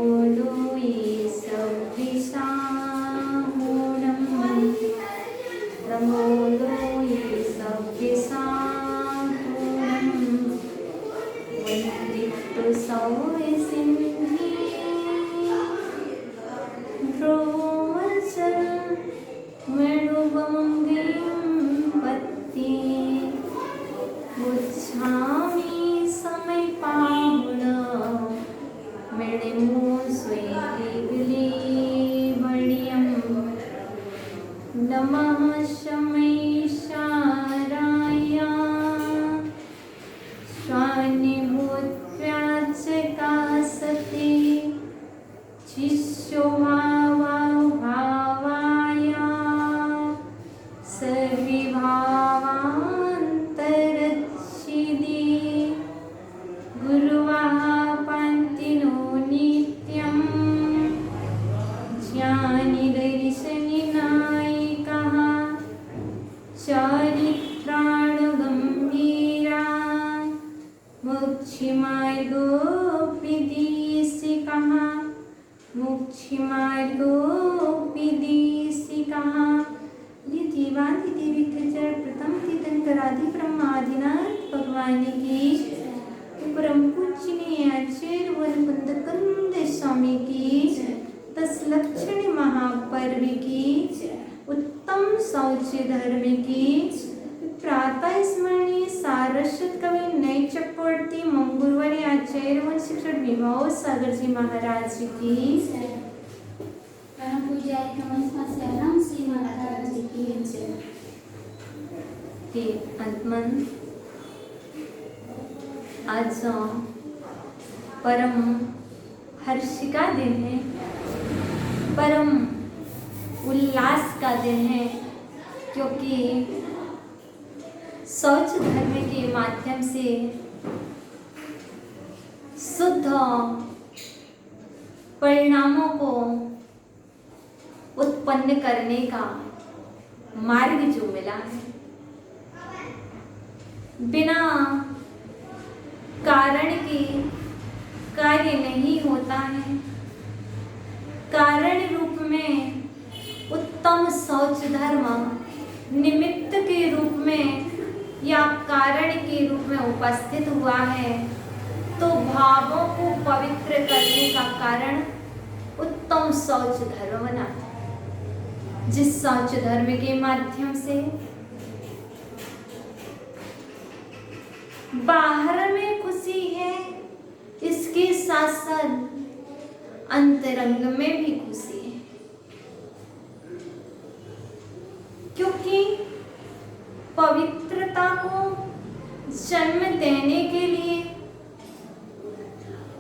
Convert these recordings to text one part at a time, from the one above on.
प्रमोलोये सव्यसामूढं प्रमोलोये सव्यसामूढं वन्दितो सौर्यसिंहे ध्रुवच मृगमङ्गीं पत्ति गुच्छामि समयपाहुण मृणिमो स्वेदिविलेवर्यं नमः शमैशाराय स्वानिभूत्याचकासते शिष्यो भावाय सर्विभावान्तरच्छिदे गुरुवापान्तिनो नित्यं ज्ञानिदर्शनिनायिकः चारित्राणगम्भीरा मोक्षमार्गोपदेशिकः मोक्षमार्गोपदेशिकः लिथिवादिदेवित्रचर प्रथम तीर्थंकरादि ब्रह्मादिनाथ भगवान की परम पूजनीय आचार्य वनकुंद कंद स्वामी की 10 लक्षण महापर्व की उत्तम शौच धर्म की प्रातः स्मरणीय सारस्वत कवि नए चक्रवर्ती मंगुरवारी आचार्य व शिक्षक विभाव सागर जी महाराज की परम पूज्य नमस्कार श्री महाराज जी की अंतमन आज परम हर्ष का दिन है, परम उल्लास का दिन है, क्योंकि शौच धर्म के माध्यम से शुद्ध परिणामों को उत्पन्न करने का मार्ग जो मिला है, बिना कारण के कार्य नहीं होता है। कारण रूप में उत्तम शौच धर्म निमित्त के रूप में या कारण के रूप में उपस्थित हुआ है, तो भावों को पवित्र करने का कारण उत्तम शौच धर्म बना, जिस शौच धर्म के माध्यम से बाहर में खुशी है, इसके साथ साथ अंतरंग में भी खुशी है, क्योंकि पवित्रता को जन्म देने के लिए,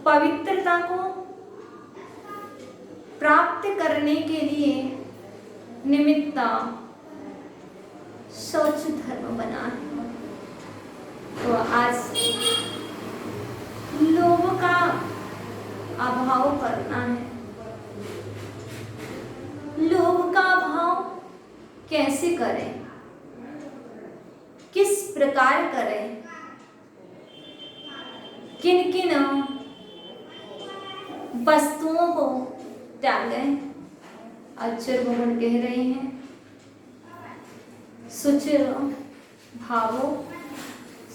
पवित्रता को प्राप्त करने के लिए निमित्त शौच धर्म बना है। तो आज लोभ का अभाव करना है। लोभ का अभाव कैसे करें, किस प्रकार करें, किन किन वस्तुओं को त्यागें। आचार्य भगवान कह रहे हैं, शुचिर भावो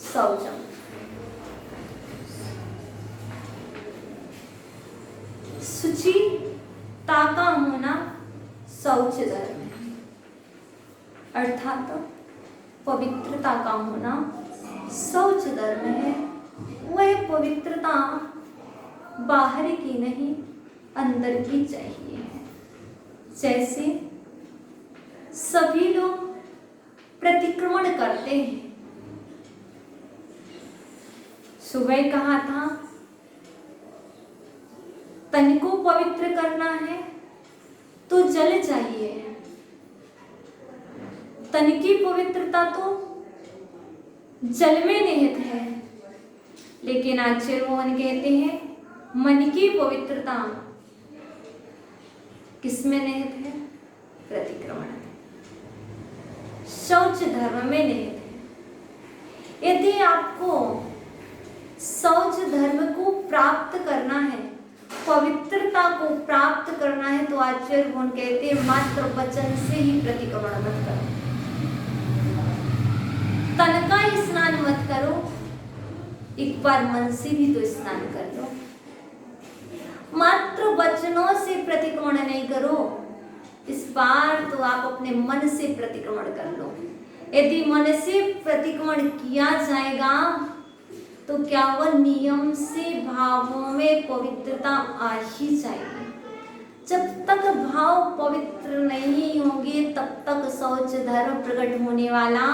शौचम। शुचिता का होना शौच धर्म है, अर्थात पवित्रता का होना शौच धर्म है। वह पवित्रता बाहर की नहीं, अंदर की चाहिए। जैसे सभी लोग प्रतिक्रमण करते हैं। सुबह कहा था, तन को पवित्र करना है तो जल चाहिए। तन की पवित्रता तो जल में निहित है, लेकिन आचार्य मोहन कहते हैं मन की पवित्रता किसमें निहित है? प्रतिक्रमण में, शौच धर्म में निहित है। यदि आपको शौच धर्म को प्राप्त करना है, पवित्रता पवित्रता को प्राप्त करना है तो आचार्य भगवान कहते हैं मात्र वचन से ही प्रतिक्रमण मत करो, तन का ही स्नान मत करो, एक बार मन से भी तो स्नान कर लो। मात्र वचनों से प्रतिक्रमण नहीं करो, इस बार तो आप अपने मन से प्रतिक्रमण कर लो। यदि मन से प्रतिक्रमण किया जाएगा तो क्या वह नियम से भावों में पवित्रता आ ही जाएगी। जब तक भाव पवित्र नहीं होंगे तब तक शौच धर्म प्रकट होने वाला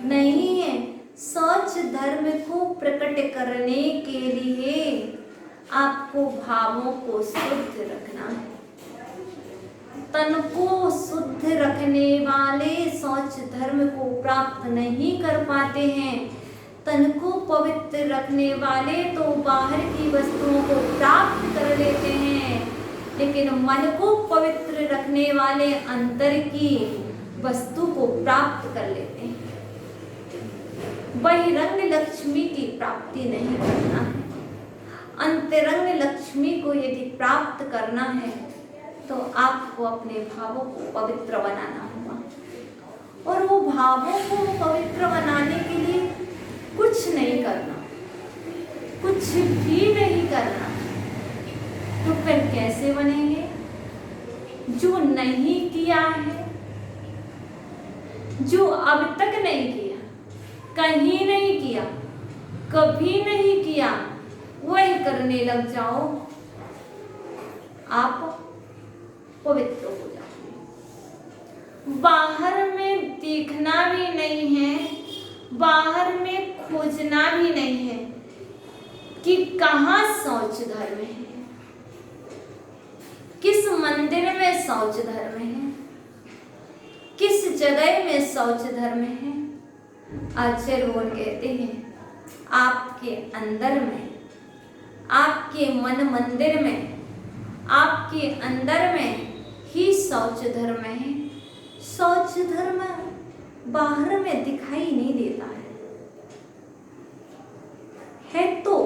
नहीं है। शौच धर्म को प्रकट करने के लिए आपको भावों को शुद्ध रखना है। तन को शुद्ध रखने वाले शौच धर्म को प्राप्त नहीं कर पाते हैं। तन को पवित्र रखने वाले तो बाहर की वस्तुओं को प्राप्त कर लेते हैं, लेकिन मन को पवित्र रखने वाले अंतर की वस्तु को प्राप्त कर लेते हैं। बहिरंग लक्ष्मी की प्राप्ति नहीं करना है। अंतरंग लक्ष्मी को यदि प्राप्त करना है तो आपको अपने भावों को पवित्र बनाना होगा। और वो भावों को पवित्र बनाने के लिए कुछ नहीं करना, कुछ भी नहीं करना। तो फिर कैसे बनेंगे? जो नहीं किया है, जो अब तक नहीं किया, कहीं नहीं किया, कभी नहीं किया, वही करने लग जाओ, आप पवित्र हो जाओ। बाहर में देखना भी नहीं है, बाहर में खोजना भी नहीं है कि कहाँ शौच धर्म है, किस मंदिर में शौच धर्म है, किस जगह में शौच धर्म है। आचार्य भगवान कहते हैं आपके अंदर में, आपके मन मंदिर में, आपके अंदर में ही शौच धर्म है। शौच धर्म बाहर में दिखाई नहीं देता है तो,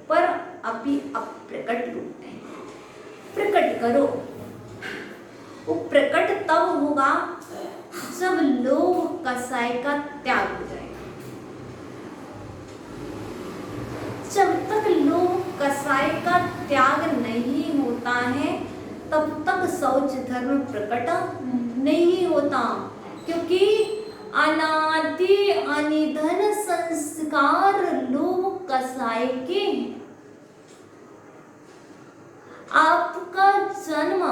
पर अभी अप्रकट रूप है। प्रकट करो। वो प्रकट तब होगा जब लोभ कसाय का त्याग हो जाएगा। जब तक लोभ कसाय का त्याग नहीं होता है तब तक शौच धर्म प्रकट नहीं होता, क्योंकि अनादि अनिधन संस्कार लोभ कसाय के। आपका जन्म,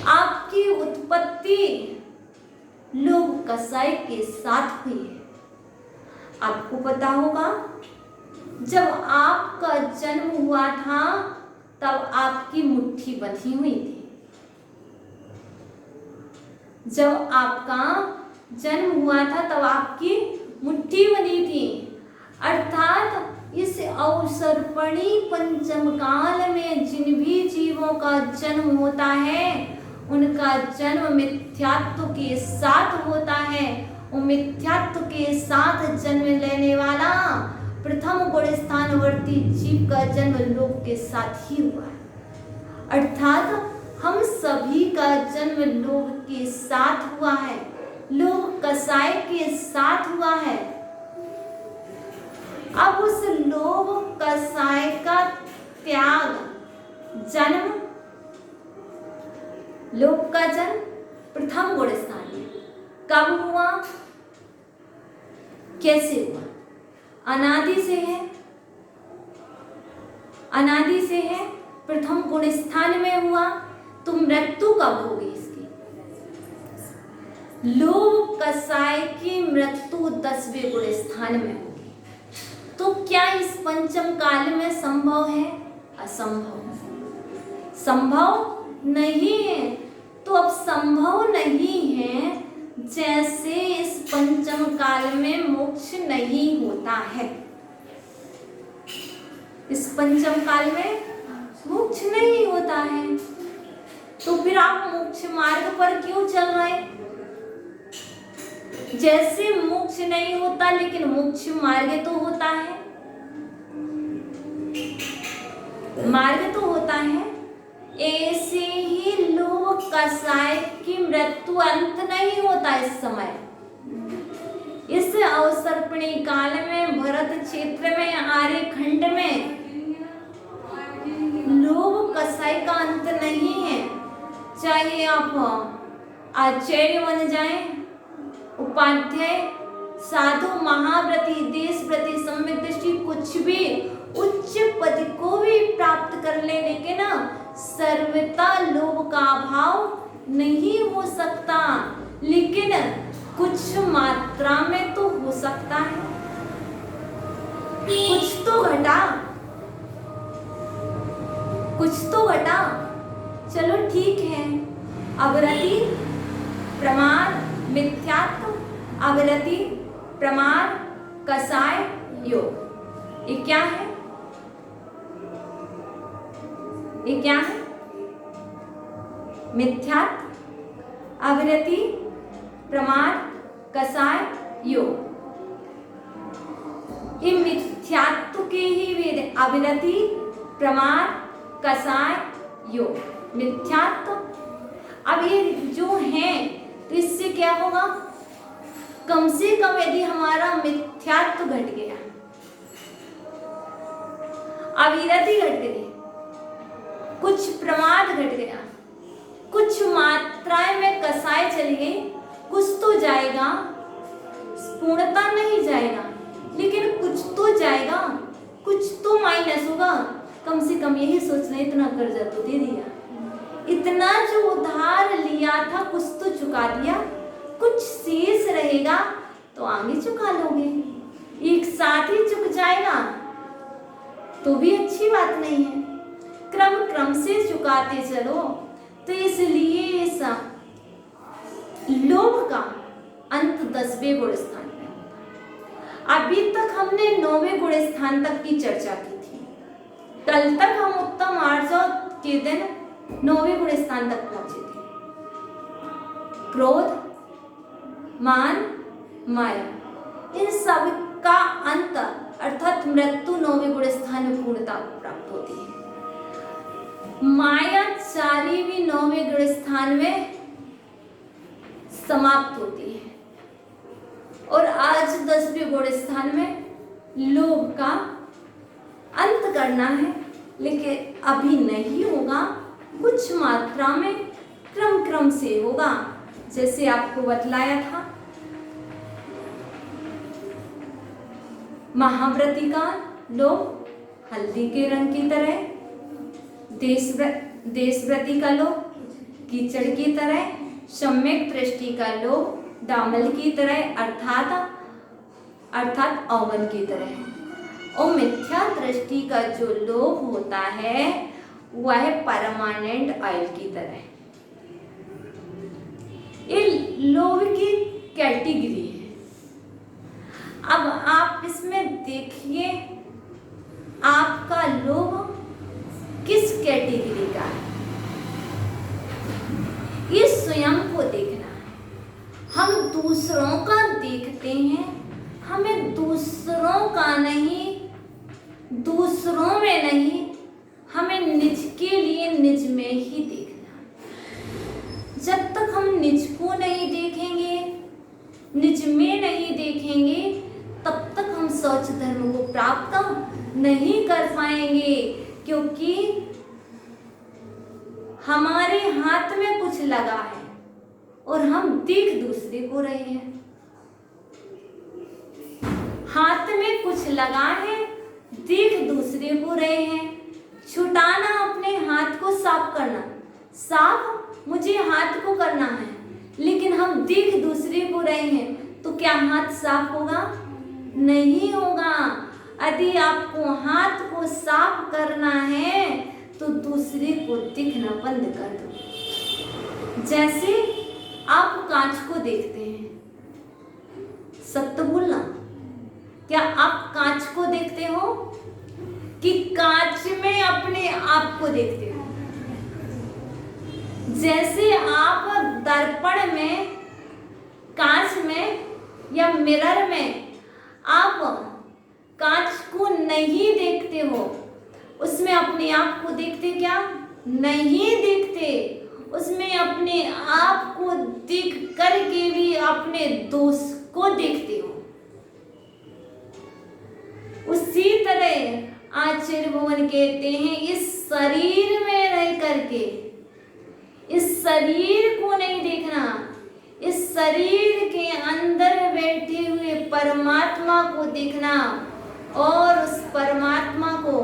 आपकी उत्पत्ति लोभ कसाय के साथ हुई है। आपको पता होगा जब आपका जन्म हुआ था तब आपकी मुट्ठी बंधी हुई थी। जब आपका जन्म हुआ था तब आपकी मुट्ठी बंधी थी, अर्थात इस अवसर्पणी पंचम काल में जिन भी जीवों का जन्म होता है उनका जन्म मिथ्यात्व के साथ होता है। वो मिथ्यात्व के साथ जन्म लेने वाला प्रथम गुण स्थानवर्ती जीव का जन्म लोभ के साथ ही हुआ है। अर्थात हम सभी का जन्म लोभ के साथ हुआ है, लोभ कसाय के साथ हुआ है। अब उस लोभ कसाय का त्याग, जन्म, लोभ का जन्म प्रथम गुण स्थान में कब हुआ, कैसे हुआ? अनादि से है, अनादि से है, प्रथम गुण स्थान में हुआ। तो मृत्यु कब होगी इसकी? लोभ कसाय की मृत्यु 10वें गुण स्थान में होगी। तो क्या इस पंचम काल में संभव है? असंभव, संभव नहीं है। तो अब संभव नहीं है जैसे इस पंचम काल में मोक्ष नहीं होता है। इस पंचम काल में मोक्ष नहीं होता है, तो फिर आप मोक्ष मार्ग पर क्यों चल रहे? जैसे मोक्ष नहीं होता लेकिन मोक्ष मार्ग तो होता है। मार्ग तो होता है। ऐसे ही लोभ कसाय की मृत्यु अंत नहीं होता। इस समय इस अवसर्पिणी काल में भरत क्षेत्र में आर्य खंड में लोभ कसाई का अंत नहीं है। चाहे आप आचार्य बन जाएं, उपाध्याय, साधु, महाव्रती, देशव्रती, सम्यक दृष्टि, कुछ भी उच्च पद को भी प्राप्त कर ले, लेकिन सर्वथा लोभ का अभाव नहीं हो सकता। लेकिन कुछ मात्रा में तो हो सकता है, कुछ तो घटा, कुछ तो घटा। चलो ठीक है। अवरति, प्रमाद, मिथ्यात्व, अवरति, प्रमाद, कसाय, योग। ये क्या है? ये क्या है? मिथ्यात्व, अवरति, प्रमाद, कसाय, योग। ये मिथ्यात्व के ही वेद। अवरति, प्रमाद, कसाय, योग, मिथ्यात्व। अब ये जो है तो इससे क्या होगा? कम से कम यदि हमारा मिथ्यात्व घट गया, अविरति घट गई, कुछ प्रमाद घट गया, कुछ मात्राएं में कसाय चली गई, कुछ तो जाएगा, पूर्णता नहीं जाएगा, लेकिन कुछ तो जाएगा, कुछ तो माइनस होगा। कम से कम यही सोचना, इतना कर्जा तो दे दिया, इतना जो उधार लिया था कुछ तो चुका दिया, कुछ शेष रहेगा तो आगे चुका लोगे। एक साथ ही चुक जाएगा तो भी अच्छी बात नहीं है। क्रम क्रम से चुकाते चलो। तो इसलिए इस लोभ का अंत 10वें गुण स्थान में होता है। अभी तक हमने 9वें गुण स्थान तक की चर्चा की थी। कल तक हम उत्तम आर्जव के दिन 9वें गुण स्थान तक पहुंचे थे। क्रोध, मान, माया, इन सब का अंत अर्थात मृत्यु 9वें गुण स्थान में पूर्णता प्राप्त होती है। माया चारी भी 9वें गुण स्थान में समाप्त होती है। और आज 10वें गुण स्थान में लोभ का अंत करना है, लेकिन अभी नहीं होगा, कुछ मात्रा में क्रम क्रम से होगा। जैसे आपको बतलाया था, महाव्रती का लोभ हल्दी के रंग की तरह, देशव्रती का लोभ कीचड़ की तरह, सम्यक दृष्टि का लोभ दामल की तरह अर्थात औवन की तरह। और मिथ्या दृष्टि का जो लोभ होता है वह परमानेंट ऑयल की तरह। ये लोभ की कैटेगरी है। अब आप इसमें देखिए आपका लोभ किस कैटेगरी का है, ये स्वयं को देखना है। हम दूसरों का देखते हैं, हमें दूसरों का नहीं, दूसरों में नहीं, हमें निज के लिए निज में ही देखना है। जब तक हम निज को नहीं देखेंगे, निज में नहीं देखेंगे, तब तक हम शौच धर्म को प्राप्त नहीं कर पाएंगे। क्योंकि हमारे हाथ में कुछ लगा है और हम देख दूसरे को रहे हैं। हाथ में कुछ लगा है, देख दूसरे को रहे हैं। छुटाना, अपने हाथ को साफ करना, साफ मुझे हाथ को करना है, लेकिन हम देख दूसरे को रहे हैं, तो क्या हाथ साफ होगा? नहीं होगा। यदि आपको हाथ को साफ करना है तो दूसरे को दिखना बंद कर दो। जैसे आप कांच को देखते हैं, सत्य बोलना, क्या आप कांच को देखते हो कि कांच में अपने आप को देखते हो? जैसे आप दर्पण में, कांच में या मिरर में आप कांच को नहीं देखते हो, उसमें अपने आप को देखते क्या? नहीं देखते। उसमें अपने आप को देख करके भी अपने दोष को देखते हो। उसी तरह आचार्य भगवान कहते हैं इस शरीर में रह करके इस शरीर को नहीं देखना, इस शरीर के अंदर बैठे हुए परमात्मा को देखना और उस परमात्मा को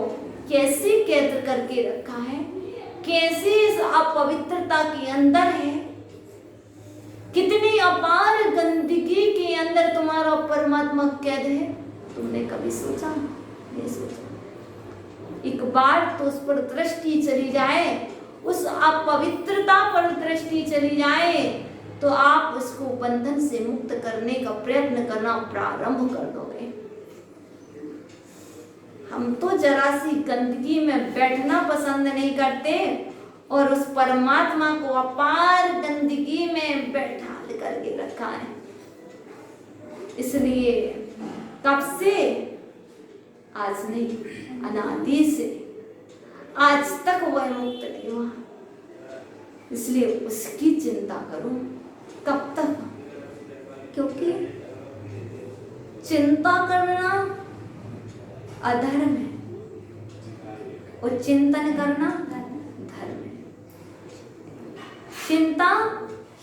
कैसे कैद करके रखा है, कैसे इस अपवित्रता के अंदर है, कितनी अपार गंदगी के अंदर तुम्हारा परमात्मा कैद है। तुमने कभी सोचा? नहीं सोचा। एक बार तो उस पर दृष्टि चली जाए, उस अपवित्रता पर दृष्टि चली जाए तो आप उसको बंधन से मुक्त करने का प्रयत्न करना प्रारंभ कर दोगे। हम तो जरा सी गंदगी में बैठना पसंद नहीं करते और उस परमात्मा को अपार गंदगी में बैठा करके रखा है। इसलिए कब से? आज नहीं, अनादि से आज तक वह मुक्त नहीं हुआ। इसलिए उसकी चिंता करो। कब तक? क्योंकि चिंता करना अधर्म है और चिंतन करना धर्म है। चिंता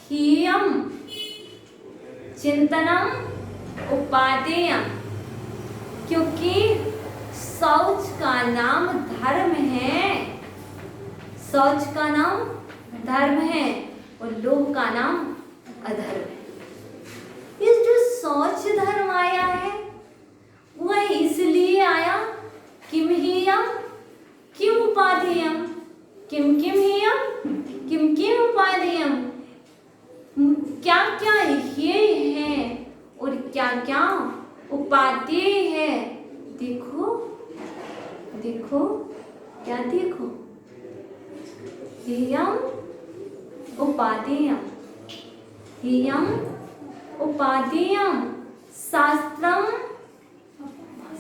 हीयम चिंतनम उपादेयम, क्योंकि शौच का नाम धर्म है। शौच का नाम धर्म है और लोभ का नाम अधर्म है। ये जो शौच धर्म आया है वह इसलिए आया किम हीयम किम उपादेयम, किम किम हीयम किम किम उपादेयम, क्या क्या ये है और क्या क्या उपादेय है। देखो देखो क्या देखो, हीयम उपादेयम, हीयम उपादेयम, शास्त्रम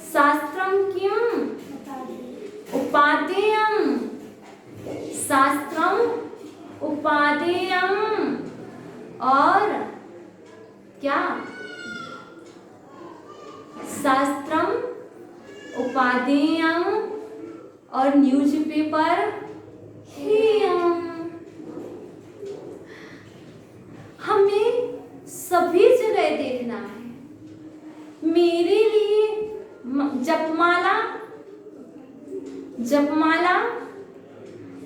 शास्त्रम किम उपादेयम, शास्त्रम उपादेयम, और क्या? शास्त्रम उपादेयम और न्यूज़पेपर हीयम। हमें सभी जगह देखना है। मेरे लिए जपमाला जपमाला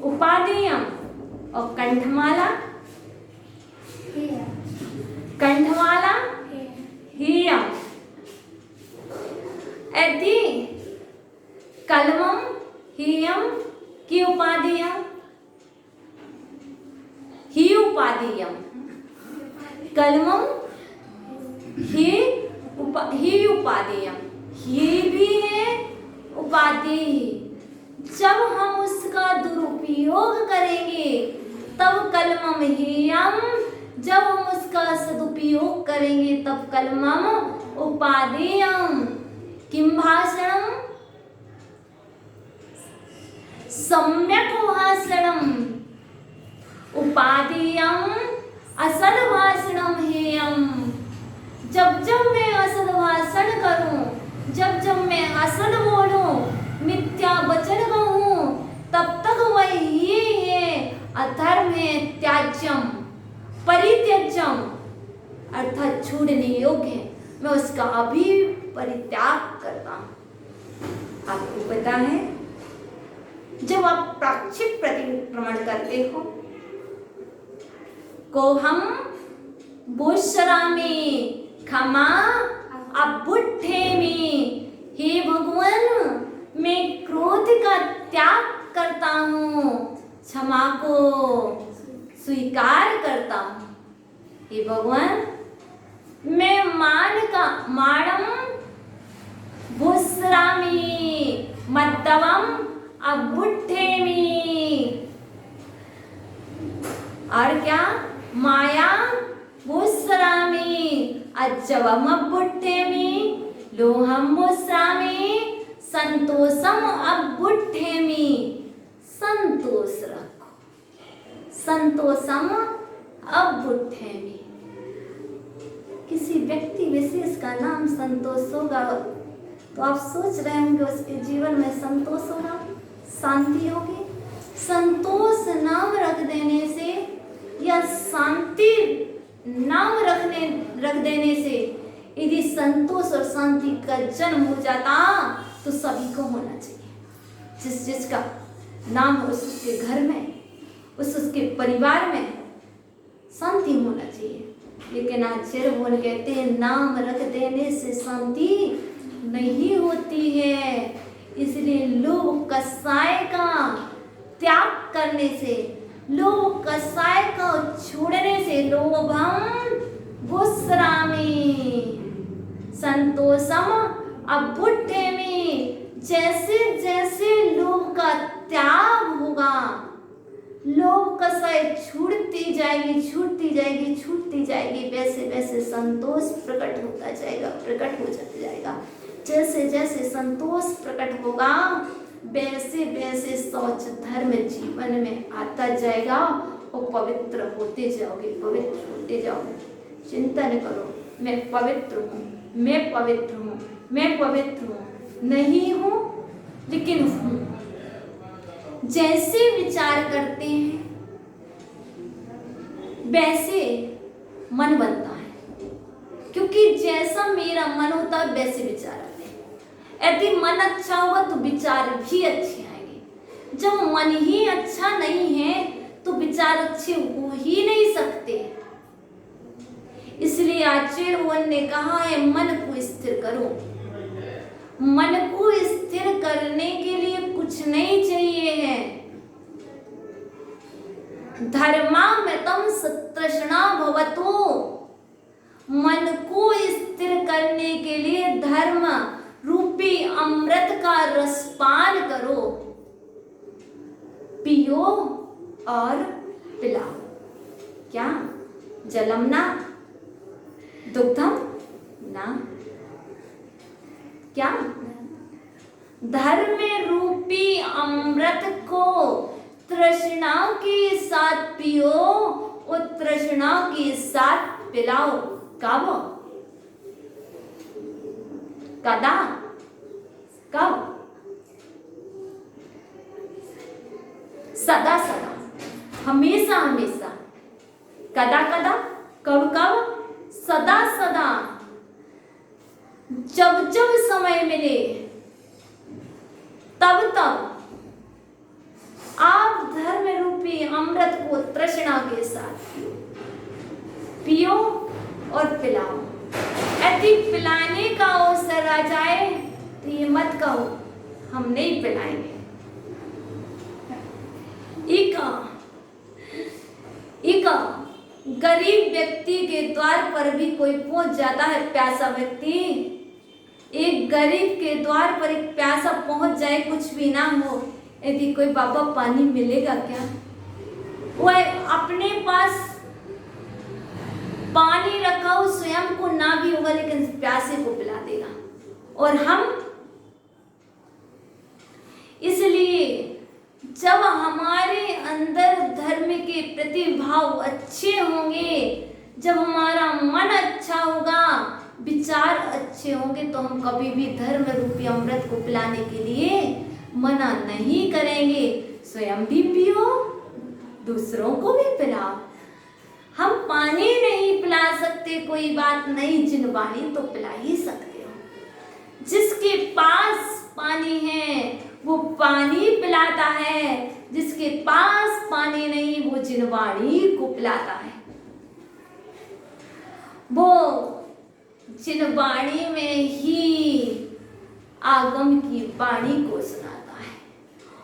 उपादेयम और कंठमाला कंठमाला हीयम। यदि कलमम हीयम की उपादेयम, ही उपादेयम, कलमम ही उपादेयम, ही भी है उपादेय। जब हम उसका दुरुपयोग करेंगे तब कलमम हीयम, जब हम उसका सदुपयोग करेंगे तब कलमम उपादेयम। किम भाषणम सम्यक भाषणम उपादेयम, असल भाषणम हेयम। जब जब मैं असल भाषण करूं, जब जब मैं असल बोलूं, मिथ्या वचन कहूं, तब तक वह ये है अधर्म है, त्याज्यम परित्यज्यम, अर्थात छोड़ने योग्य है। मैं उसका अभी परित्याग करता हूं। आपको पता है जब आप प्राक्षिक प्रतिक्रमण करते हो को हम बोशरा में क्षमा अबुट्ठे में, हे भगवान मैं क्रोध का त्याग करता हूँ, क्षमा को स्वीकार करता हूँ। हे भगवान मैं माणम भूसरामी मद्दवम अबुट्ठेमी, और क्या? माया भूसरामी अज्जवम अबुट्ठेमी, लोहम भूसरामी संतोषम अबुद्धेमि, संतोष रखो, संतोषम अबुद्धेमि। किसी व्यक्ति विशेष का नाम संतोष होगा तो आप सोच रहे होंगे उसके जीवन में संतोष होगा, शांति होगी। संतोष नाम रख देने से या शांति नाम रख देने से यदि संतोष और शांति का जन्म हो जाता तो सभी को होना चाहिए। जिसका नाम हो उसके घर में, उसके परिवार में शांति होना चाहिए। लेकिन आचार्य बोल कहते हैं नाम रख देने से शांति नहीं होती है। इसलिए लोभ कसाय का त्याग करने से, लोभ कसाय को छोड़ने से लोभम गुस्रामी संतोषम अबुद्धेमि। जैसे जैसे लोभ का त्याग होगा, लोभ कसाय छूटती जाएगी, छूटती जाएगी, छूटती जाएगी, वैसे वैसे संतोष प्रकट होता जाएगा, प्रकट हो जाएगा। जैसे जैसे संतोष प्रकट होगा वैसे वैसे शौच धर्म जीवन में आता जाएगा और पवित्र होते जाओगे, पवित्र होते जाओगे। चिंतन करो, मैं पवित्र हूँ, मैं पवित्र हूँ, मैं पवित्र हूँ, नहीं हूँ लेकिन हूँ। जैसे विचार करते हैं वैसे मन बनता है, क्योंकि जैसा मेरा मन होता है वैसे विचार आते हैं। यदि मन अच्छा होगा तो विचार भी अच्छे आएंगे। जब मन ही अच्छा नहीं है तो विचार अच्छे हो ही नहीं सकते। इसलिए आचार्य ने कहा है मन को स्थिर करो। मन को स्थिर करने के लिए कुछ नहीं चाहिए है। धर्मामृतम सतृष्णा भवतु। मन को स्थिर करने के लिए धर्म रूपी अमृत का रसपान करो, पियो और पिलाओ। क्या? जलम ना, दुग्धम ना, क्या? धर्म रूपी अमृत को तृष्णा के साथ पियो और तृष्णा के साथ पिलाओ। कब? कदा? कब? सदा सदा, हमेशा हमेशा। कदा कदा? कब कब? सदा सदा। जब जब समय मिले तब तब आप धर्म रूपी अमृत को तृष्णा के साथ पियो और पिलाओ। यदि पिलाने का अवसर आ जाए तो ये मत कहो हम नहीं पिलाएंगे। एक गरीब व्यक्ति के द्वार पर भी कोई पहुंच जाता है, प्यासा व्यक्ति। एक गरीब के द्वार पर एक प्यासा पहुंच जाए, कुछ भी ना हो, यदि कोई बाबा पानी मिलेगा क्या? वह अपने पास पानी रखा हो, स्वयं को ना भी होगा लेकिन प्यासे को पिला देगा। और हम, इसलिए जब हमारे अंदर धर्म के प्रति भाव अच्छे होंगे, जब हमारा मन अच्छा होगा, विचार अच्छे होंगे, तो हम कभी भी धर्म रूपी अमृत को पिलाने के लिए मना नहीं करेंगे। स्वयं भी पियो, दूसरों को भी पिलाओ। हम पानी नहीं पिला सकते, कोई बात नहीं, जिनवाणी तो पिला ही सकते हो। जिसके पास पानी है वो पानी पिलाता है, जिसके पास पानी नहीं वो जिनवाणी को पिलाता है। वो जिनवाणी में ही आगम की वाणी को सुनाता है।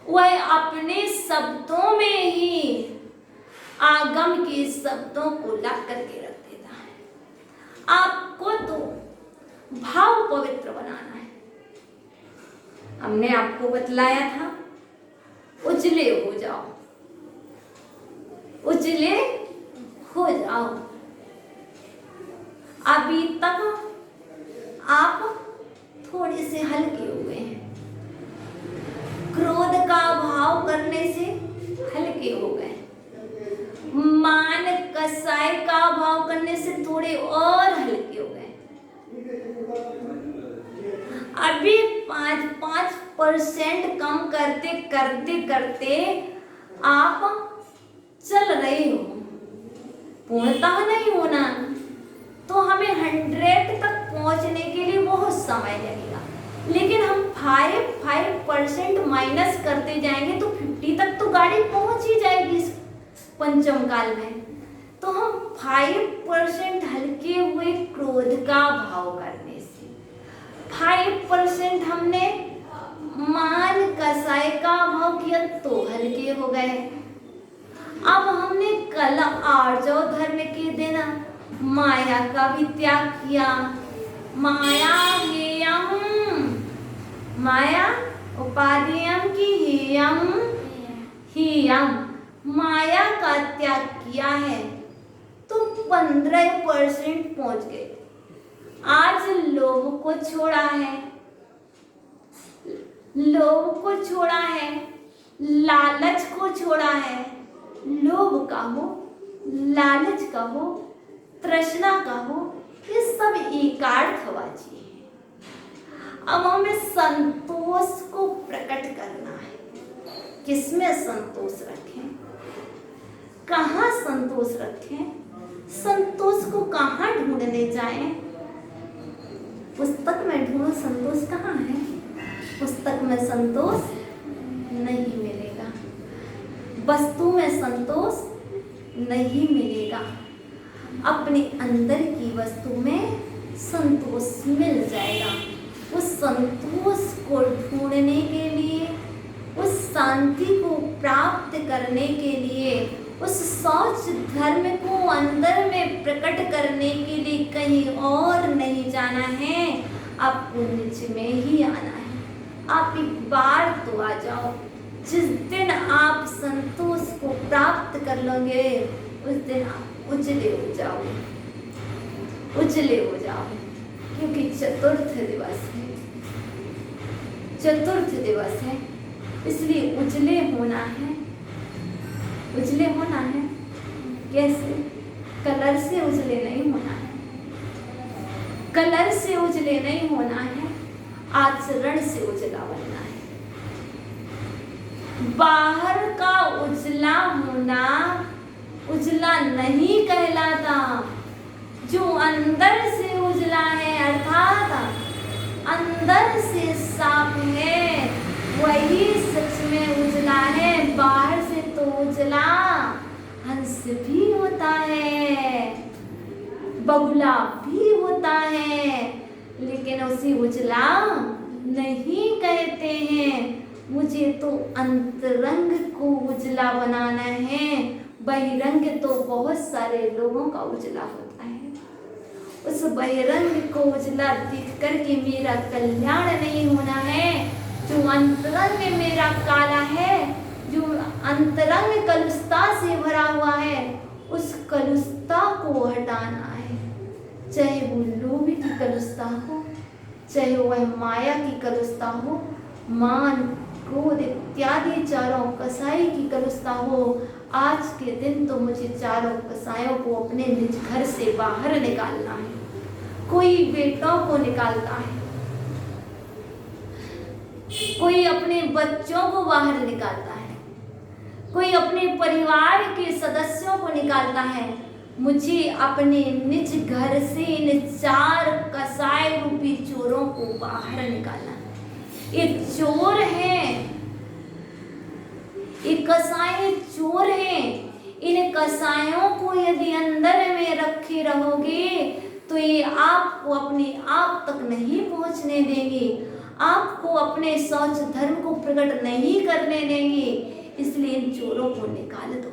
वह अपने शब्दों में ही आगम के शब्दों को ला करके रख देता है। आपको तो भाव पवित्र बनाना है। हमने आपको बतलाया था उजले हो जाओ, उजले हो जाओ। अभी तक आप थोड़े से हल्के हुए हैं, क्रोध का भाव करने से हल्के हो गए, मान कसाय का भाव करने से थोड़े और हल्के हो गए। अभी 5% कम करते करते करते आप चल रहे हो, पूर्णतः नहीं होना, तो हमें 100 तक पहुंचने के लिए बहुत समय लगेगा, लेकिन हम 5% माइनस करते जाएंगे तो 50 तक तो गाड़ी पहुंच ही जाएगी इस पंचम काल में। तो हम 5% हल्के हुए क्रोध का भाव करने से, 5% हमने मान कसाय का भाव किया तो हल्के हो गए। अब हमने कल आर्जव धर्म के दिन माया का भी त्याग किया। माया हेयम, माया उपादेयम की हेयम, हेयम माया का त्याग किया है तो 15% पहुंच गए। आज लोभ को छोड़ा है, लोभ को छोड़ा है, लालच को छोड़ा है। लोभ का हो, लालच का हो, तृष्णा का हो, ये सब एकार्थवाची है। अब हमें संतोष को प्रकट करना है। किसमें संतोष रखें, कहाँ संतोष रखें, संतोष को कहाँ ढूंढने जाएं? पुस्तक में ढूंढो, संतोष कहाँ है? पुस्तक में संतोष नहीं मिलेगा, वस्तु में संतोष नहीं मिलेगा, अपने अंदर की वस्तु में संतोष मिल जाएगा। उस संतोष को ढूंढने के लिए, उस शांति को प्राप्त करने के लिए, उस शौच धर्म को अंदर में प्रकट करने के लिए कहीं और नहीं जाना है, आपको निज में ही आना है। आप एक बार तो आ जाओ। जिस दिन आप संतोष को प्राप्त कर लोगे उस दिन आप उजले हो जाओगे, उजले हो जाओ, क्योंकि चतुर्थ दिवस है, चतुर्थ दिवस है, इसलिए उजले होना है। उजले होना है कैसे? कलर से उजले नहीं होना है, कलर से उजले नहीं होना है, आचरण से उजला बनना है। बाहर का उजला होना उजला नहीं कहलाता, जो अंदर से उजला है अर्थात अंदर से साफ है वही सच में उजला है। बाहर से तो उजला हंस भी होता है, बगुला भी होता है, लेकिन उसी उजला नहीं कहते हैं। मुझे तो अंतरंग को उजला बनाना है, बहिरंग तो बहुत सारे लोगों का उजला होता है। उस बहिरंग को उजला दिख करके मेरा कल्याण नहीं होना है। जो अंतरंग मेरा काला है, जो अंतरंग कलुषता से भरा हुआ है, उस कलुषता को हटाना है। चाहे वो लोभ की कलुषता हो, चाहे वह माया की कलुषता हो, मान क्रोध इत्यादि चारों कसाई की कलुषता हो। आज के दिन तो मुझे चारों कसायों को अपने निज घर से बाहर निकालना है। कोई बेटों को निकालता है, कोई अपने बच्चों को बाहर निकालता है, कोई अपने परिवार के सदस्यों को निकालता है। मुझे अपने निज घर से इन चार कसाई रूपी चोरों को बाहर निकालना है। ये चोर हैं, ये कसाई चोर हैं। इन कसायों को यदि अंदर में रखे रहोगे तो ये आपको अपने आप तक नहीं पहुंचने देंगे, आपको अपने शौच धर्म को प्रकट नहीं करने देंगे। इसलिए इन चोरों को निकाल दो,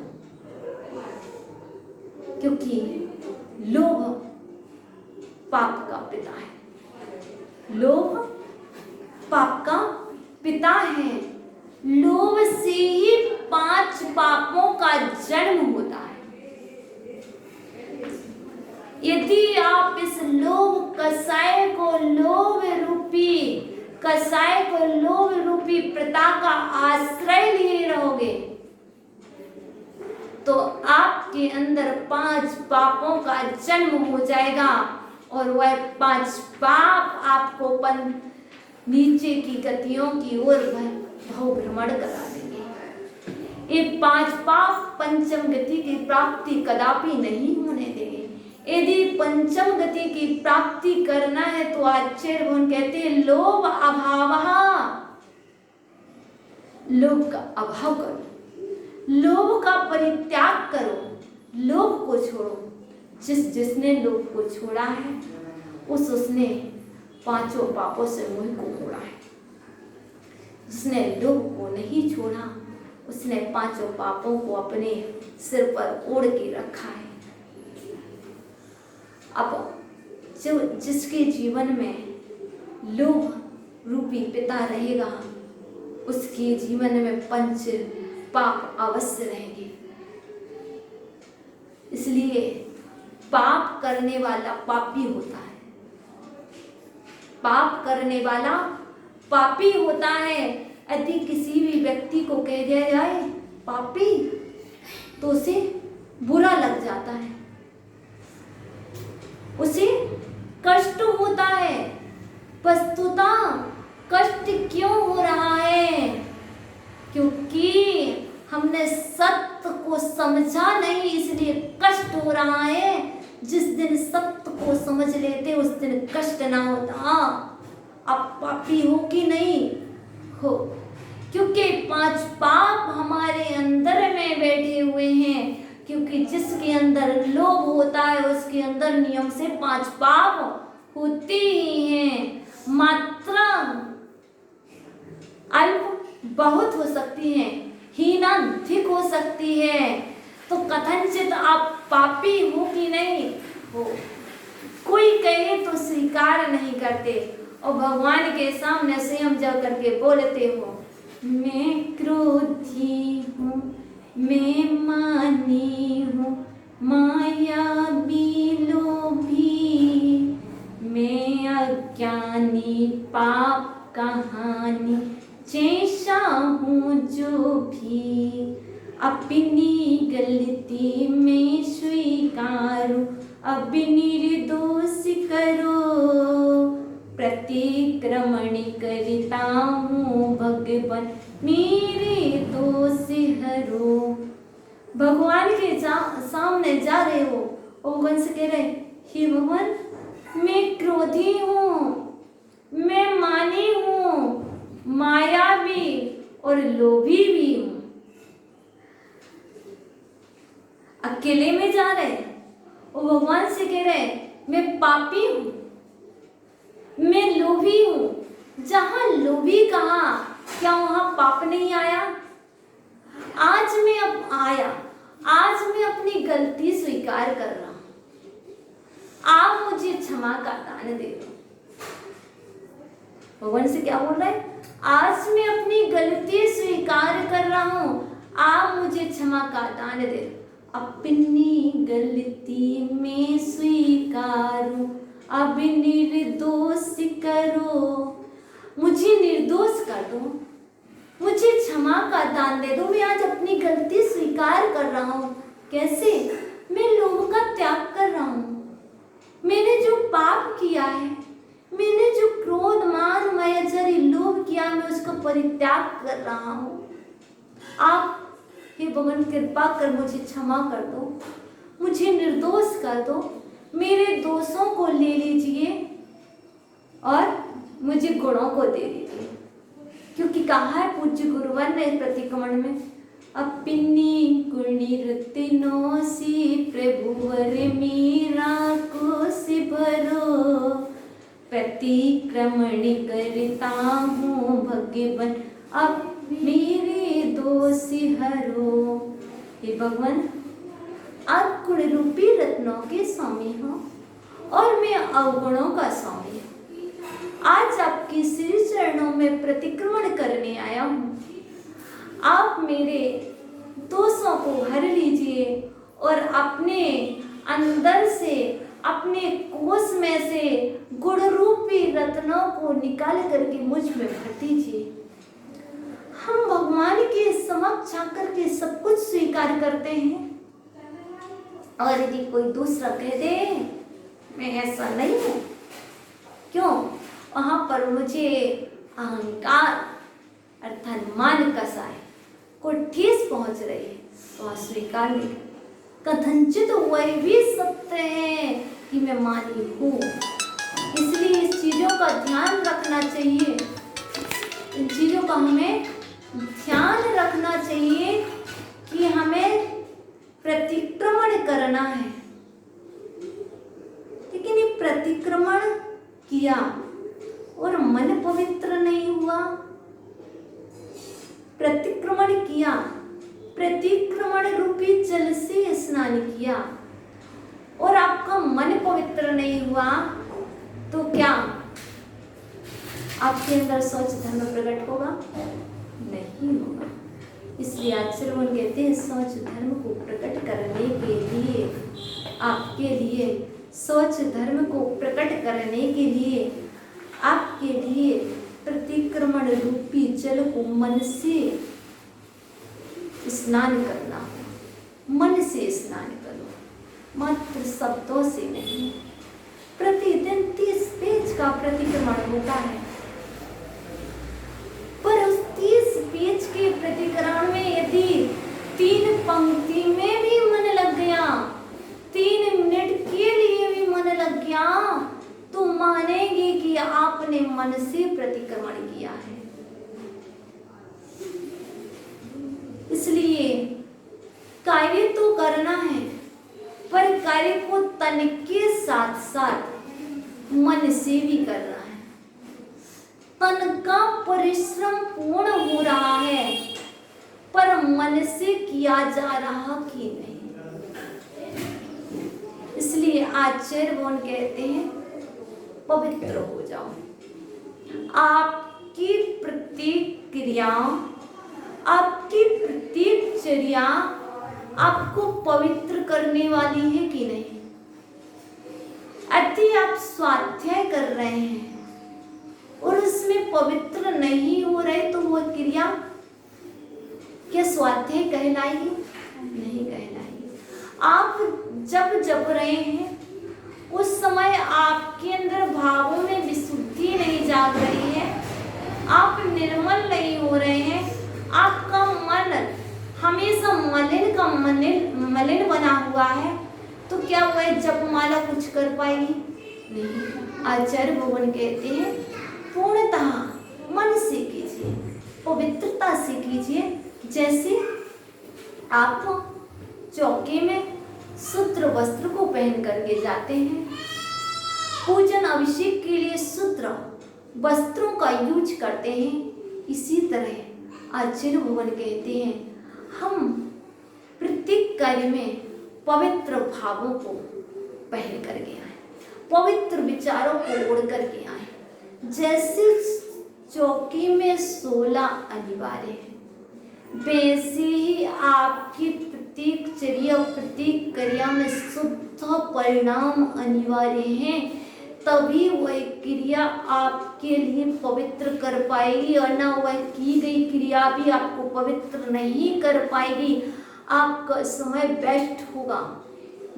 क्योंकि लोभ पाप का पिता है। लोभ पाप का पिता है। लोभ से ही 5 पापों का जन्म होता है। यदि आप इस लोभ कसाय को, लोभ रूपी कसाय को लोभ रूपी प्रथा का आश्रय लिए रहोगे तो आपके अंदर 5 पापों का जन्म हो जाएगा और वह 5 पाप आपको नीचे की गतियों की ओर भव भ्रमण करा देंगे। ये 5 पाप पंचम गति की प्राप्ति कदापि नहीं होने देंगे। यदि पंचम गति की प्राप्ति करना है तो आचार्य भगवान कहते हैं लोभ अभाव, लोभ का अभाव करो, लोभ का परित्याग करो, लोभ को छोड़ो। जिसने लोभ को छोड़ा है उसने 5 पापों से मुंह को मोड़ा है। जिसने लोभ को नहीं छोड़ा उसने 5 पापों को अपने सिर पर ओढ़ के रखा है। अब जिसके जीवन में लोभ रूपी पिता रहेगा उसके जीवन में 5 पाप अवश्य रहेंगे। इसलिए पाप करने वाला पापी होता है, पाप करने वाला पापी होता है। यदि किसी भी व्यक्ति को कह दिया जाए पापी तो उसे बुरा लग जाता है, उसे कष्ट होता है। वस्तुतः कष्ट क्यों हो रहा है? क्योंकि हमने सत्य को समझा नहीं, इसलिए कष्ट हो रहा है। जिस दिन सत्य को समझ लेते उस दिन कष्ट ना होता। आप पापी हो कि नहीं हो? क्योंकि 5 पाप हमारे अंदर में बैठे हुए हैं। क्योंकि जिसके अंदर लोभ होता है उसके अंदर नियम से 5 पाप होते ही हैं। मात्रा अल्प बहुत हो सकती है, हीना अधिक हो सकती है। तो कथनचित आप पापी हो कि नहीं हो? कोई कहे तो स्वीकार नहीं करते और भगवान के सामने स्वयं जा करके बोलते हो मैं क्रोधी हूँ, मैं मानी हूँ, माया भी लोभी, मैं अज्ञानी पाप कहानी जैसा हूँ जो भी, अपनी गलती में स्वीकारो, अब निर्दोष करो, प्रतिक्रमण करता हूँ भगवान मेरे दोष हरो। भगवान के सामने जा रहे हो और भगवान से कह रहे हे भगवान मैं क्रोधी हूँ, मैं मानी हूँ, माया भी और लोभी भी हूँ। अकेले में जा रहे और भगवान से कह रहे मैं पापी हूँ, मैं लोभी हूँ। जहाँ लोभी कहा क्या वहाँ पाप नहीं आया? आज मैं अपनी गलती स्वीकार कर रहा हूँ, आप मुझे क्षमा का दान दे दो। भगवान से क्या बोल रहा है? आज मैं अपनी गलती स्वीकार कर रहा हूँ, आप मुझे क्षमा का दान दे दो। अपनी गलती में स्वीकारो, अब निर्दोष करो, मुझे निर्दोष कर दो, मुझे क्षमा का दान दे दो। मैं आज अपनी गलती स्वीकार कर रहा हूँ। कैसे? मैं लोभ का त्याग कर रहा हूँ। मैंने जो पाप किया है, मैंने जो क्रोध मान मयचरी लोभ किया, मैं उसका परित्याग कर रहा हूँ। आप हे भगवान कृपा कर मुझे क्षमा कर दो, मुझे निर्दोष कर दो, मेरे दोषों को ले लीजिए और मुझे गुणों को दे दीजिए। क्योंकि कहा है पूज्य गुरुवर ने प्रतिक्रमण में अपनी गुणिरत्नों से प्रभुवर मीरा को से भरो, प्रतिक्रमण करता हूँ भगवान अब मेरे दोष हरो। हे भगवान आप गुण रूपी रत्नों के स्वामी हो और मैं अवगुणों का स्वामी हूँ। आज आपके श्री चरणों में प्रतिक्रमण करने आया हूँ। आप मेरे दोषों को हर लीजिए और अपने अंदर से, अपने कोष में से गुण रूपी रत्नों को निकाल करके मुझ में भर दीजिए। हम भगवान के समक्ष आकर के सब कुछ स्वीकार करते हैं, और यदि कोई दूसरा कह दे मैं ऐसा नहीं हूं, क्यों, वहां पर मुझे अहंकार अर्थात मान कसाय को ठेस पहुंच रही है, तो अस्वीकार नहीं। कथनचित वह भी सत्य है कि मैं मानी हूं। इसलिए इस चीजों का ध्यान रखना चाहिए, इन चीजों का हमें ध्यान रखना चाहिए कि हमें प्रतिक्रमण करना है। लेकिन ये प्रतिक्रमण किया और मन पवित्र नहीं हुआ, प्रतिक्रमण किया, प्रतिक्रमण रूपी जल से स्नान किया और आपका मन पवित्र नहीं हुआ, तो क्या आपके अंदर शौच धर्म प्रकट होगा? नहीं होगा। इसलिए आचार्य कहते हैं शौच धर्म को प्रकट करने के लिए, आपके लिए शौच धर्म को प्रकट करने के लिए आपके लिए प्रतिक्रमण रूपी जल को मन से स्नान करना हो। मन से स्नान करो, मात्र शब्दों से नहीं। प्रतिदिन 30 पेज का प्रतिक्रमण होता है, पर उस 30 पेज के प्रतिक्रमण में यदि 3 पंक्ति में भी मन लग गया, 3 मिनट के लिए भी मन लग गया, तो मानेंगे कि आपने मन से प्रतिक्रमण किया है। इसलिए कार्य तो करना है, पर कार्य को तन के साथ साथ मन से भी करना है। तन का परिश्रम पूर्ण हो रहा है, पर मन से किया जा रहा कि नहीं। इसलिए आचार्य गण कहते हैं पवित्र हो जाओ। आपकी प्रत्येक क्रिया, आपकी प्रत्येक चर्या आपको पवित्र करने वाली है कि नहीं। यदि आप स्वाध्याय कर रहे हैं और उसमें पवित्र नहीं हो रहे, तो वह क्रिया क्या स्वाध्याय कहलाएगी? नहीं कहलाएगी। आप जब जप रहे हैं उस समय आपके अंदर भावों में विशुद्धि नहीं जाग रही है, आप निर्मल नहीं हो रहे हैं, आपका मन हमेशा मलिन बना हुआ है, तो क्या वह जपमाला कुछ कर पाएगी? नहीं। आचार्य भगवान कहते हैं पूर्णतः मन से कीजिए, पवित्रता से कीजिए। जैसे आप चौके में सूत्र वस्त्र को पहन करके जाते हैं, पूजन अभिषेक के लिए सूत्र वस्त्रों का यूज करते हैं, इसी तरह आचार्य भगवान कहते हैं हम प्रत्येक कार्य में पवित्र भावों को पहन करके आए, पवित्र विचारों को ओढ़ करके आए। जैसे चौकी में 16 अनिवार्य है, वैसे ही आपकी प्रत्येक चर्या, प्रत्येक क्रिया में शुद्ध परिणाम अनिवार्य है, तभी वह क्रिया आपके लिए पवित्र कर पाएगी, और ना वह की गई क्रिया भी आपको पवित्र नहीं कर पाएगी। आपका समय वेस्ट होगा,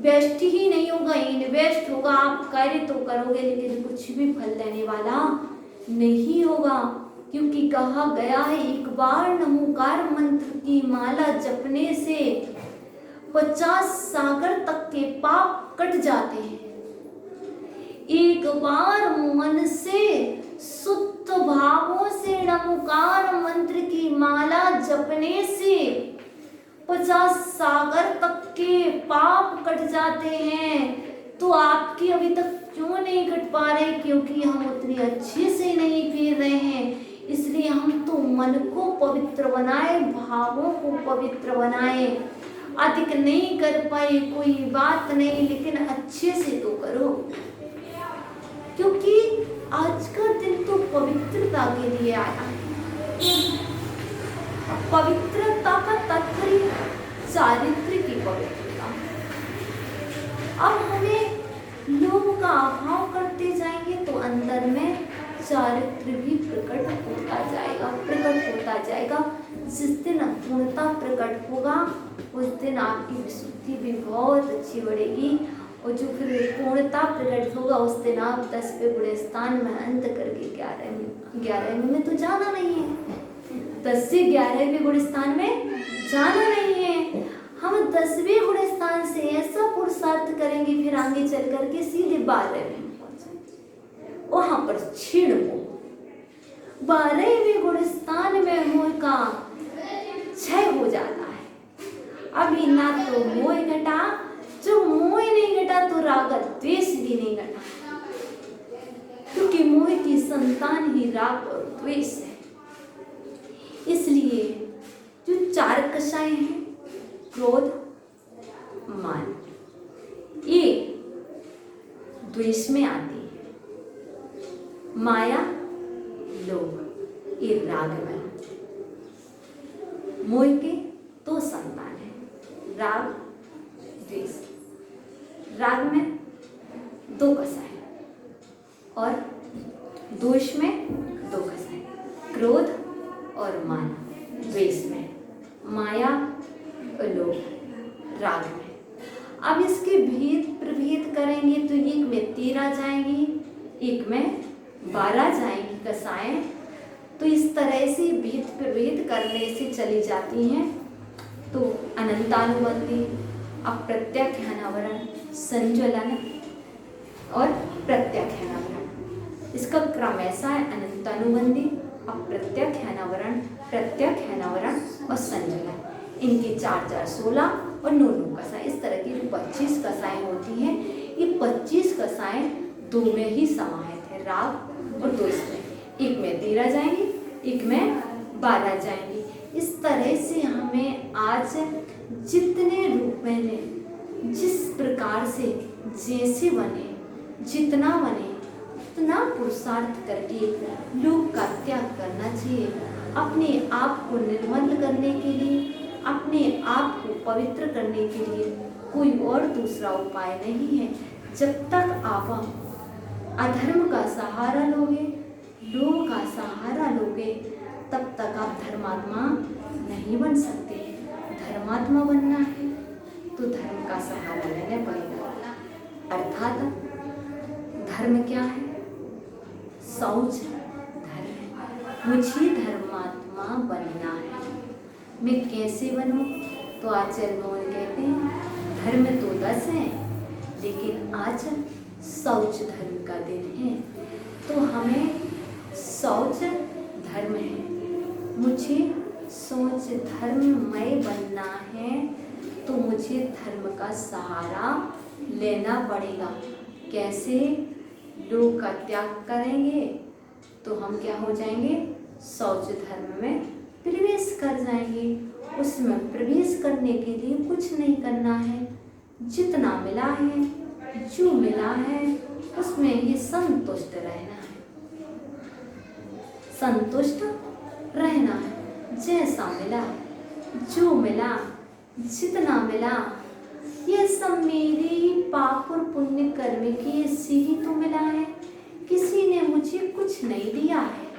वेस्ट ही नहीं होगा, इनवेस्ट होगा। आप कार्य तो करोगे लेकिन कुछ भी फल देने वाला नहीं होगा, क्योंकि कहा गया है एक बार नमोकार मंत्र की माला जपने से 50 सागर तक के पाप कट जाते हैं। एक बार मन से शुद्ध भावों से नमोकार मंत्र की माला जपने से 50 सागर तक के पाप कट जाते हैं। तो आपकी अभी तक क्यों नहीं कट पा रहे? क्योंकि हम उतनी अच्छे से नहीं फिर रहे हैं। इसलिए हम तो मन को पवित्र बनाए, भावों को पवित्र बनाए। अधिक नहीं कर पाए कोई बात नहीं, लेकिन अच्छे से तो करो, क्योंकि आज का दिन तो पवित्रता के लिए आया है। पवित्रता का तात्पर्य चारित्र की पवित्रता। अब हमें लोभ का अभाव करते जाएंगे तो अंतर में चारित्र भी प्रकट होता जाएगा। जिस दिन पूर्णता प्रकट होगा उस दिन आपकी विशुद्धि भी बहुत अच्छी बढ़ेगी, और जो फिर पूर्णता प्रकट होगा उस दिन आप 10वें गुण स्थान में अंत करके 11वें में तो जाना नहीं है। 10 से 11वें गुण स्थान में जाना नहीं है। हम 10वें गुण स्थान से ऐसा पुरुषार्थ करेंगे फिर आगे चल करके सीधे 12वें में पहुंचेंगे। वहां पर क्षीण मोह, 12वें गुण स्थान में मोह का क्षय हो जाता है। अभी ना तो मोह घटा, जो मोह नहीं घटा तो राग द्वेष भी नहीं घटा, क्योंकि मोह की संतान ही राग और द्वेष है। इसलिए जो 4 कषाय हैं, क्रोध, मान, ये द्वेष में आती है। माया, लोभ, ये राग में। मोह के 2 संतान है, राग, द्वेष। राग में 2 कषाय और दोष में 2 कषाय, क्रोध और मान। द्वेष में माया, लोभ, राग में। अब इसके भेद प्रभेद करेंगे तो एक में 13 जाएंगी, एक में 12 जाएंगी कषाय। तो इस तरह से भेद प्रभेद करने से चली जाती हैं। तो अनंतानुबंधी, अप्रत्याख्यानावरण, संज्वलन और प्रत्याख्यानावरण। इसका क्रम ऐसा है, अनंतानुबंधी, अप्रत्याख्यानावरण, प्रत्याख्यानावरण और संज्वलन। इनकी 4-4 16 और 9-9 कषाय। इस तरह की जो 25 कषाएं होती हैं, ये 25 कषाएं 2 में ही समाहित है, राग और द्वेष में। एक में 13 जाएंगी, एक में 12 जाएंगी। इस तरह से हमें आज जितने रूप में जिस प्रकार से जैसे बने, जितना बने उतना पुरुषार्थ करके लोक का त्याग करना चाहिए। अपने आप को निर्मल करने के लिए, अपने आप को पवित्र करने के लिए कोई और दूसरा उपाय नहीं है। जब तक आप अधर्म का सहारा लोगे, लोभ का सहारा लोगे, तब तक आप धर्मात्मा नहीं बन सकते। धर्मात्मा बनना है तो धर्म का सहारा लेना पड़ेगा। अर्थात धर्म क्या है? शौच धर्म है। मुझे धर्मात्मा बनना है। मैं कैसे बनूं? तो आचार्य मोहन कहते हैं धर्म तो 10 है, लेकिन आज शौच धर्म का दिन है। तो हमें शौच धर्म है, मुझे सोच धर्ममय बनना है, तो मुझे धर्म का सहारा लेना पड़ेगा। कैसे? लोक का त्याग करेंगे तो हम क्या हो जाएंगे? शौच धर्म में प्रवेश कर जाएंगे। उसमें प्रवेश करने के लिए कुछ नहीं करना है, जितना मिला है, जो मिला है उसमें ही संतुष्ट रहना है। संतुष्ट रहना है, जैसा मिला, जो मिला, जितना मिला, ये सब मेरे ही पाप और पुण्य कर्म की से ही तो मिला है। किसी ने मुझे कुछ नहीं दिया है।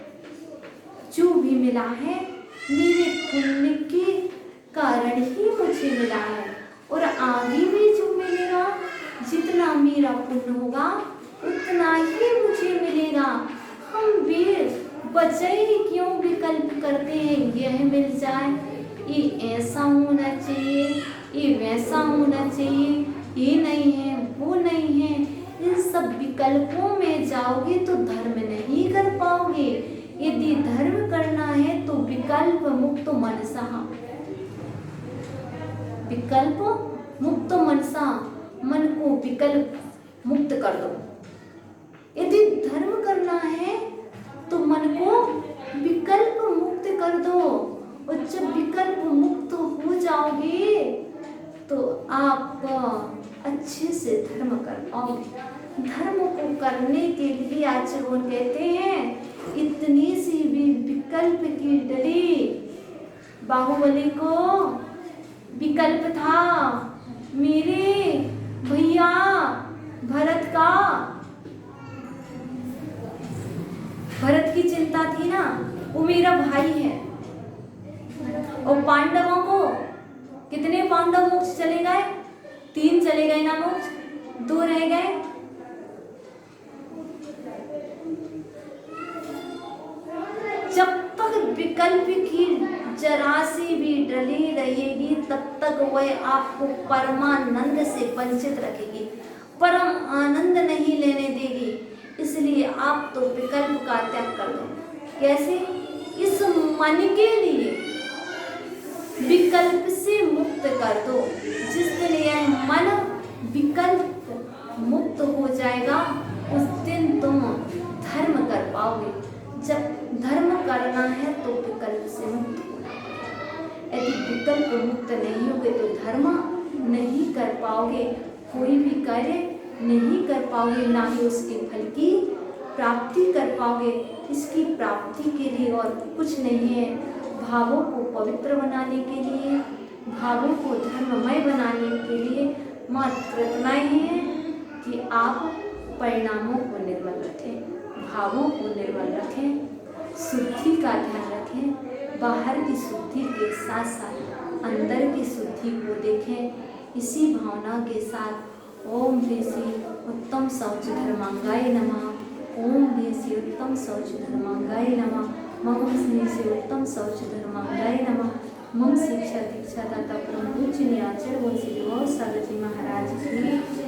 जो भी मिला है मेरे पुण्य के कारण ही मुझे मिला है, और आगे भी जो मिलेगा, जितना मेरा पुण्य होगा उतना ही मुझे मिलेगा। हम बचाई क्यों विकल्प करते हैं? यह मिल जाए, ये ऐसा होना चाहिए, ये वैसा होना चाहिए, ये नहीं है, वो नहीं है। इन सब विकल्पों में जाओगे तो धर्म नहीं कर पाओगे। यदि धर्म करना है तो विकल्प मुक्त मनसा, विकल्प मुक्त मनसा, मन को विकल्प मुक्त कर दो। यदि धर्म करना है तो मन को विकल्प मुक्त कर दो, और जब विकल्प मुक्त हो जाओगे तो आप अच्छे से धर्म कर पाओगे। धर्म को करने के लिए आचार्य कहते हैं इतनी सी भी विकल्प की डली। बाहुबली को विकल्प था मेरे भैया भरत का थी ना, वो मेरा भाई है। और पांडवों को कितने पांडव मोक्ष चले गए? 3 चले गए ना मोक्ष, 2 रह गए। जब तक विकल्प की जरा सी भी डली रहेगी तब तक वह आपको परमानंद से वंचित रखेगी, परम आनंद नहीं लेने देगी। इसलिए आप तो विकल्प का त्याग कर दो। कैसे? इस मन के लिए विकल्प से मुक्त कर दो। जिस दिन यह मन विकल्प मुक्त हो जाएगा उस दिन तुम धर्म कर पाओगे। जब धर्म करना है तो विकल्प से मुक्त होना। यदि विकल्प मुक्त नहीं होगे तो धर्म नहीं कर पाओगे, कोई भी कार्य नहीं कर पाओगे, ना ही उसके फल की प्राप्ति कर पाओगे। इसकी प्राप्ति के लिए और कुछ नहीं है। भावों को पवित्र बनाने के लिए, भावों को धर्ममय बनाने के लिए मात्र इतना ही है कि आप परिणामों को निर्मल रखें, भावों को निर्मल रखें, शुद्धि का ध्यान रखें। बाहर की शुद्धि के साथ साथ अंदर की शुद्धि को देखें। इसी भावना के साथ ओम ऋषि उत्तम शौच धर्मांगाय नमः, ओम ऋषि उत्तम शौच धर्मांगाय नमः, मम ऋषि उत्तम शौच धर्मांगाय नमः। मम शिक्षा दीक्षा दाता परम पूज्य आचार्य श्री गौर सागर जी महाराज की